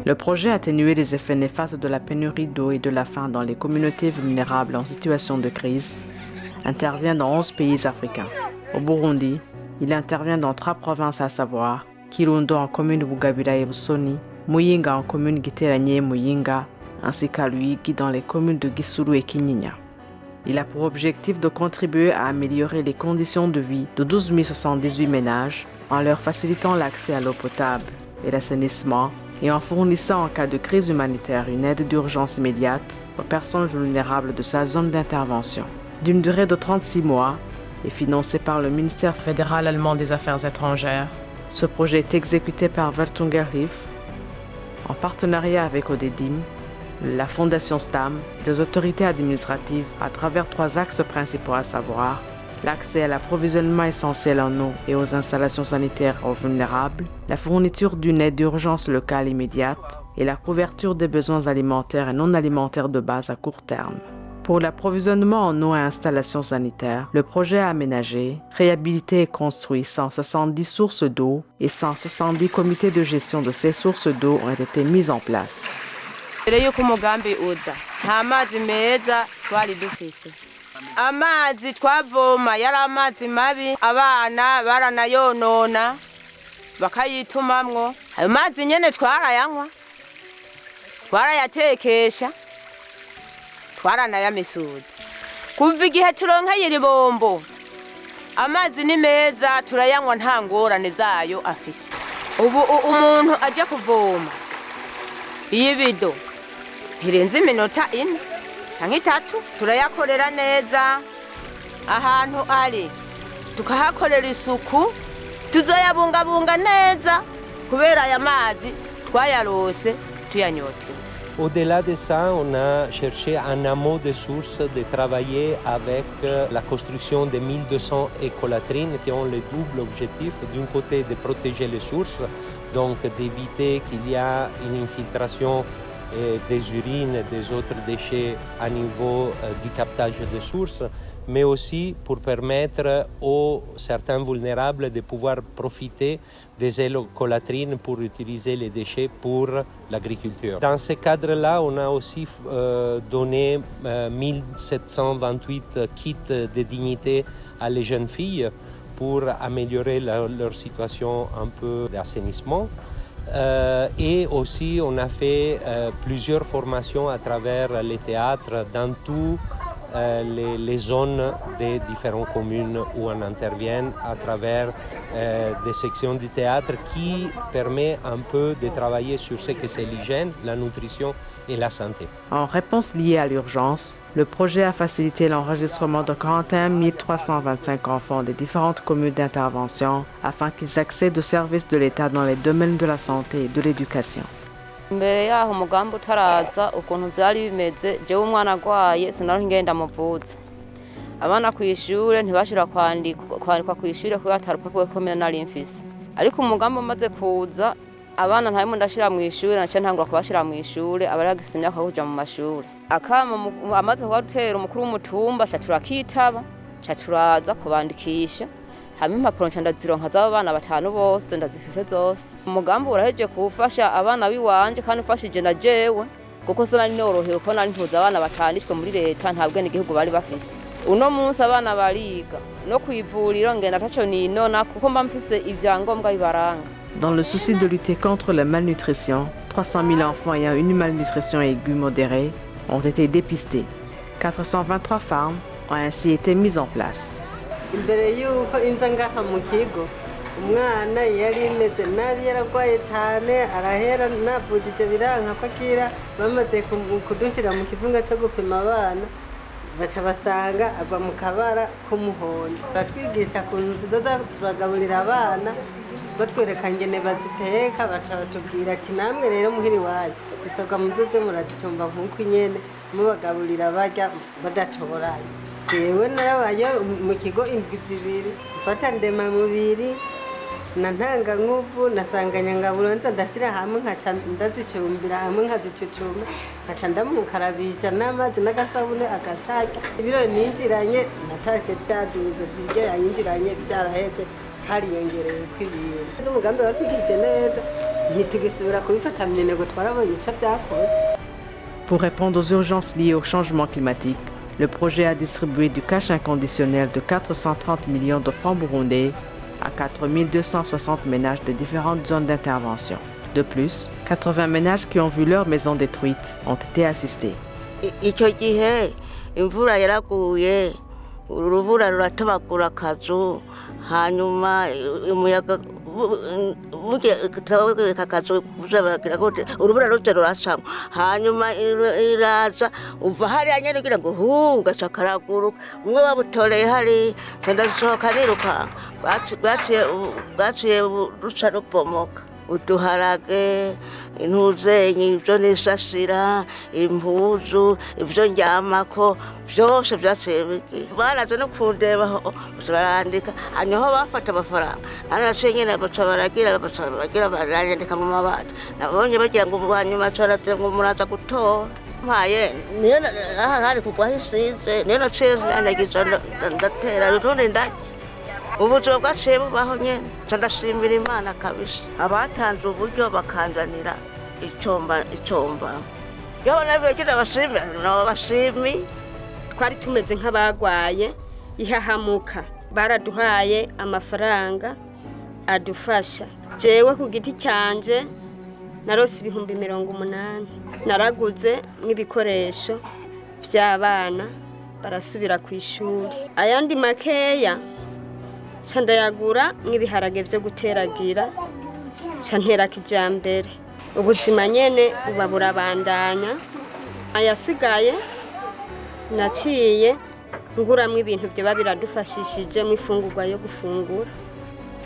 Le projet a atténué les effets néfastes de la pénurie d'eau et de la faim dans les communautés vulnérables en situation de crise, intervient dans 11 pays africains. Au Burundi, il intervient dans 3 provinces à savoir Kirundo en commune Bugabira et Busoni, Muyinga en commune Giteranye et Muyinga, ainsi qu'à Luigi dans les communes de Gisuru et Kinyinya. Il a pour objectif de contribuer à améliorer les conditions de vie de 12 078 ménages en leur facilitant l'accès à l'eau potable et l'assainissement et en fournissant en cas de crise humanitaire une aide d'urgence immédiate aux personnes vulnérables de sa zone d'intervention. D'une durée de 36 mois et financé par le ministère fédéral allemand des Affaires étrangères, ce projet est exécuté par Vertungerhilfe en partenariat avec ODEDIM, la Fondation STAM et les autorités administratives à travers 3 axes principaux à savoir l'accès à l'approvisionnement essentiel en eau et aux installations sanitaires aux vulnérables, la fourniture d'une aide d'urgence locale immédiate et la couverture des besoins alimentaires et non alimentaires de base à court terme. Pour l'approvisionnement en eau et installations sanitaires, le projet a aménagé, réhabilité et construit 170 sources d'eau et 170 comités de gestion de ces sources d'eau ont été mis en place. Amazi twavoma yari amazi mabi abana baranayonona bakayitumamwo ayo mazi nyene twarayanywa twarayatekesha twaranayamisuza kuva igihe turonkeye iribombo amazi ni meza turayanywa nta ngorane zayo afise ubu umuntu aje kuvoma ibido hirenze iminota 4 canke 3 turayakorera neza ahantu ari tukahakorera isuku tuzoyabungabunga neza kubera aya mazi twayarose tuyanyotewe. Au-delà de ça, on a cherché en amont des sources de travailler avec la construction de 1200 écolatrines qui ont le double objectif, d'un côté de protéger les sources, donc d'éviter qu'il y ait une infiltration des urines et des autres déchets à niveau du captage des sources, mais aussi pour permettre aux certains vulnérables de pouvoir profiter des écolatrines pour utiliser les déchets pour l'agriculture. Dans ce cadre-là, on a aussi donné 1728 kits de dignité à les jeunes filles pour améliorer leur situation un peu d'assainissement. Et aussi, on a fait plusieurs formations à travers les théâtres dans toutes les zones des différentes communes où on intervient à travers des sections du théâtre qui permet un peu de travailler sur ce que c'est l'hygiène, la nutrition et la santé. En réponse liée à l'urgence, le projet a facilité l'enregistrement de 41 325 enfants des différentes communes d'intervention afin qu'ils accèdent aux services de l'État dans les domaines de la santé et de l'éducation. Mbere yaho umugambi utaraza ukuntu byari bimeze jewe umwana agwaye sinari ngenda muvuza abana ku ishure ntibashira kwandikwa ku ishure kuko atarupapuro komera nari mfise ariko umugambi umaze kuza abana ntarimo ndashira mu ishure nace ntangura kubashira mu ishure abari bagifise imyaka yo kuja mu mashure akama amaze kugatera umukuru w'umutumba turakitaba turaza kubandikisha hamwe impapuro ndazironka z'abo bana 5 bose ndazifise zose umugambi uraheje kufasha abana biwanje kandi ufashije na jewe kuko sona norohewe ko nari ntuza abana batanditswe muri leta ntabwe n'igihugu bari bafise uno munsi abana bariga no kwivuriro ngenda taco ninona kuko mba mfise ivyangombwa bibaranga. Dans le souci de lutter contre la malnutrition, 300 000 enfants ayant une malnutrition aiguë modérée ont été dépistés. 423 fermes ont ainsi été mises en place. Imbere yuko inza ngaha mu kigo umwana yari imeze nabi yaragwaye cyane arahera navugije biranka ko akira bamaze kudushyira mu kivunga cyo gupima abana baca basanga agwa mu kabara k'umuhondo batwigisha kuntu tudoda turagaburira abana batwereka ngene baziteka baca batubwira ati namwe rero muhiri wayo bisabwa muzoze murazicumba nk'uko nyene mubagaburira barya badatoboraye. Jewe narabaye mu kigo indwi zibiri mfata ndema mubiri na ntanga nguvu nasanganya ngaburonza ndashira hamwe nkaca ndazicumbira hamwe nkazicucuma nkaca ndamukarabisha n'amazi n'agasabune agashaka ibiro ninjiranye natashe cyaduze bige yanyinjiranye byaraheze hariyongereye kwibira umugambi wakwigije neza ntitugisubira kubifata mineneko twarabonye ico vyakoze. Pour répondre aux urgences liées au changement climatique, le projet a distribué du cash inconditionnel de 430 millions de francs burundais à 4260 ménages de différentes zones d'intervention. De plus, 80 ménages qui ont vu leur maison détruite ont été assistés. Icyo gihe imvura yaraguye urubura ruratobagura akazu hanyuma umuyaga akazu urubura ruze rurasamo hanyuma iraza uva hariya nyene kugira ngo ugaca karaguruka umwe babutoreye hari ndasohoka niruka baciye ruca rubomoka uduharage intuzenyi ibyo nisasira impuzu ibyo ndyamako byose byaciye biki baraje no kundeba barandika hanyuma bafata amafaranga nanaciye nyine baca baragira barandika mu mabati nabonye bagira ngo hanyuma caraze ngo muraza gutora mpaye niyo hari kugwaho isize niyo naciye nanyagiza ndatera rutonde ndajya ubuzima bwaciye bubaho nyene ndashimira Imana kabisa abatanze uburyo bakanzanira icomba yo nabyo kida bashimira no bashimi twari tumeze nk'abagwaye ihahamuka baraduhaye amafaranga adufasha jewe ku giti cyanje narose 80,000 naraguze n'ibikoresho by'abana barasubira ku ishuri ayandi makeya candayagura nk'ibiharage byo guteragira cantera kijambere ubuzima nyene buba burabandanya ayasigaye naciye nguramwe ibintu byo biradufashishije mu ifungurwa yo gufungura.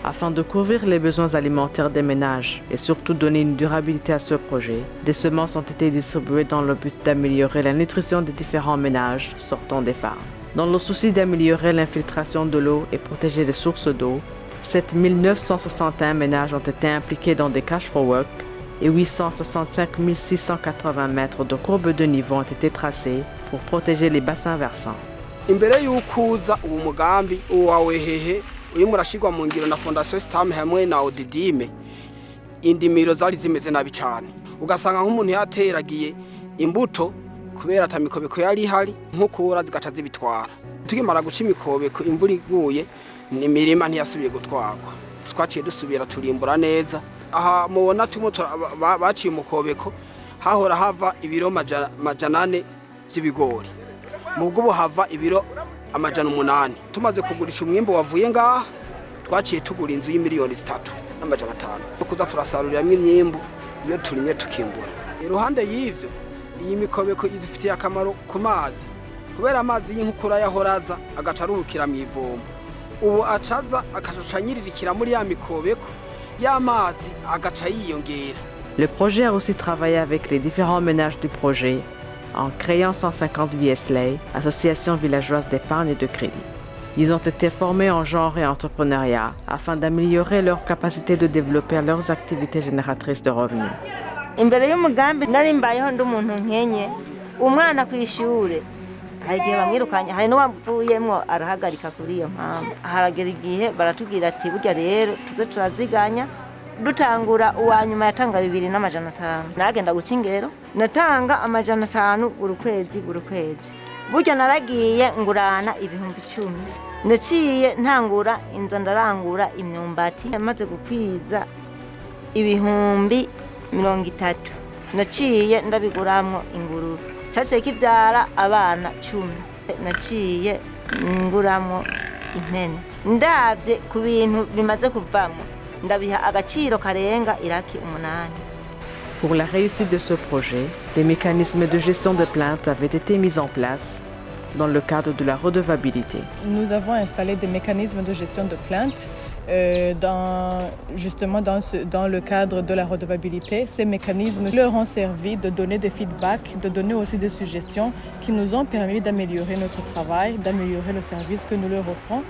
Afin de couvrir les besoins alimentaires des ménages et surtout donner une durabilité à ce projet, des semences ont été distribuées dans le but d'améliorer la nutrition des différents ménages sortant des farms. Dans le souci d'améliorer l'infiltration de l'eau et protéger les sources d'eau, 7 961 ménages ont été impliqués dans des cash for work et 865 680 mètres de courbes de niveau ont été tracés pour protéger les bassins versants. Imbere y'ukuza uwo mugambi uwawe hehe uyu murashirwa mu ngiro na Fondation Stam hamwe na Odidime indimiro zari zimeze nabi cyane ugasanga nk'umuntu yateragiye imbuto kubera atamikobeko yari ihari nk'ukura zigataza bitwara tukimara guca imikobeko imvura iguye n'imirima ntiyasubiye gutwarwa twaciye dusubira turimbura neza aha mubona tumo baciye umukobeko hahora hava ibiro majana 4 by'ibigori mubwo buhava ibiro amajana 8 tumaze kugurisha umwimbo wavuye ngaha twaciye tugura inzu y'imiliyoni 3 n'amajana 5 kuza turasarurira imyimbo iyo turinye tukimbura iruhande y'ivyo iyi mikobeko idufitiye akamaro ku mazi kubera amazi y'inkukura yahoraza agacaruhukira mu ivomo ubu acaza akashushanyiririkira muri ya mikobeko y'amazi agaca yiyongera. Le projet a aussi travaillé avec les différents ménages du projet en créant 150 VSLA, associations villageoises d'épargne et de crédit. Ils ont été formés en genre et entrepreneuriat afin d'améliorer leur capacité de développer leurs activités génératrices de revenus. Imbere y'umugambi nari mbayeho ndumuntu nkenye umwana kwishure hagiye bamwirukanye hari no wavuyemo arahagarika kuri iyo mpamvu haragera igihe baratubwira ati burya rero tuze turaziganya dutangura uwanyuma yatanga 2,500 nagenda guca ingero natanga 500 buri kwezi burya naragiye ngurana 10,000 naciye ntangura inza ndarangura imyumbati maze gukwiza 30,000 naciye ndabiguramwo ingurube cyaciye kivyara abana 10 naciye nguramwo impene ndavye ku bintu bimaze kuvamwo ndabiha agaciro karenga iraki 8. Pour la réussite de ce projet, des mécanismes de gestion de plaintes avaient été mis en place dans le cadre de la redevabilité. Nous avons installé des mécanismes de gestion de plaintes dans le cadre de la redevabilité. Ces mécanismes leur ont servi de donner des feedbacks, de donner aussi des suggestions qui nous ont permis d'améliorer notre travail, d'améliorer le service que nous leur offrons.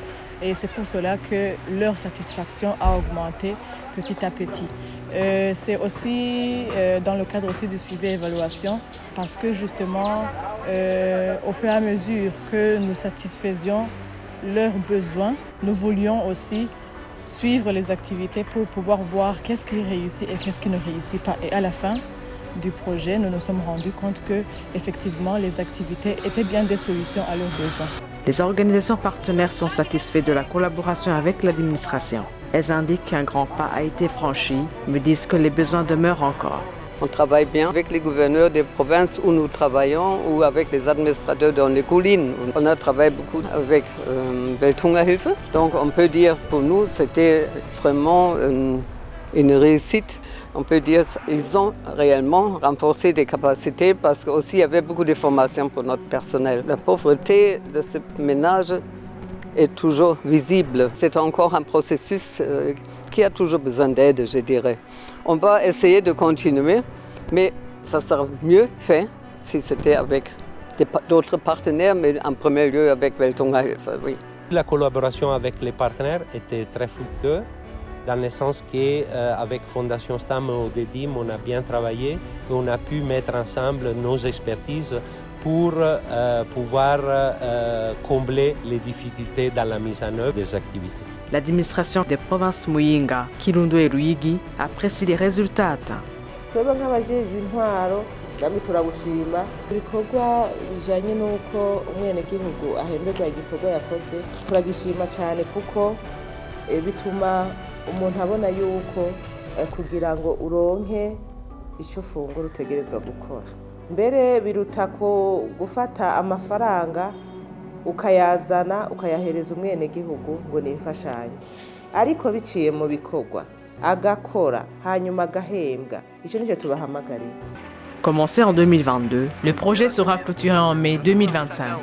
Et c'est pour cela que leur satisfaction a augmenté petit à petit. C'est aussi dans le cadre aussi du suivi et évaluation parce que justement au fur et à mesure que nous satisfaisions leurs besoins, nous voulions aussi suivre les activités pour pouvoir voir qu'est-ce qui réussit et qu'est-ce qui ne réussit pas. Et à la fin du projet, nous nous sommes rendus compte que, effectivement, les activités étaient bien des solutions à leurs besoins. Les organisations partenaires sont satisfaites de la collaboration avec l'administration. Elles indiquent qu'un grand pas a été franchi, mais disent que les besoins demeurent encore. On travaille bien avec les gouverneurs des provinces où nous travaillons ou avec les administrateurs dans les collines. On a travaillé beaucoup avec Welthungerhilfe. Donc on peut dire pour nous c'était vraiment une réussite. On peut dire qu'ils ont réellement renforcé des capacités parce qu'aussi il y avait beaucoup de formations pour notre personnel. La pauvreté de ce ménage est toujours visible. C'est encore un processus qui a toujours besoin d'aide, je dirais. On va essayer de continuer, mais ça sera mieux fait si c'était avec d'autres partenaires, mais en premier lieu avec Welthungerhilfe, oui. La collaboration avec les partenaires était très fructueuse, dans le sens qu'avec Fondation STAM ou DEDIM, on a bien travaillé et on a pu mettre ensemble nos expertises pour pouvoir combler les difficultés dans la mise en œuvre des activités. L'administration des provinces Muyinga, Kirundo et Ruyigi apprécie les résultats atteints. twebwe nk'abajejwe intwaro namwe turabushima ibikorwa bijanye n'uko umwenegihugu ahemberwa igikorwa yakoze turagishima cyane kuko bituma umuntu abona yuko kugira ngo uronke icyo ufungura utegerezwa gukora mbere biruta ko gufata amafaranga ukayazana ukayahereza umwenegihugu ngo ni imfashanyo ariko biciye mu bikorwa agakora hanyuma agahembwa icyo nicyo tubahamagarira. Commencé en 2022, le projet sera clôturé en mai 2025.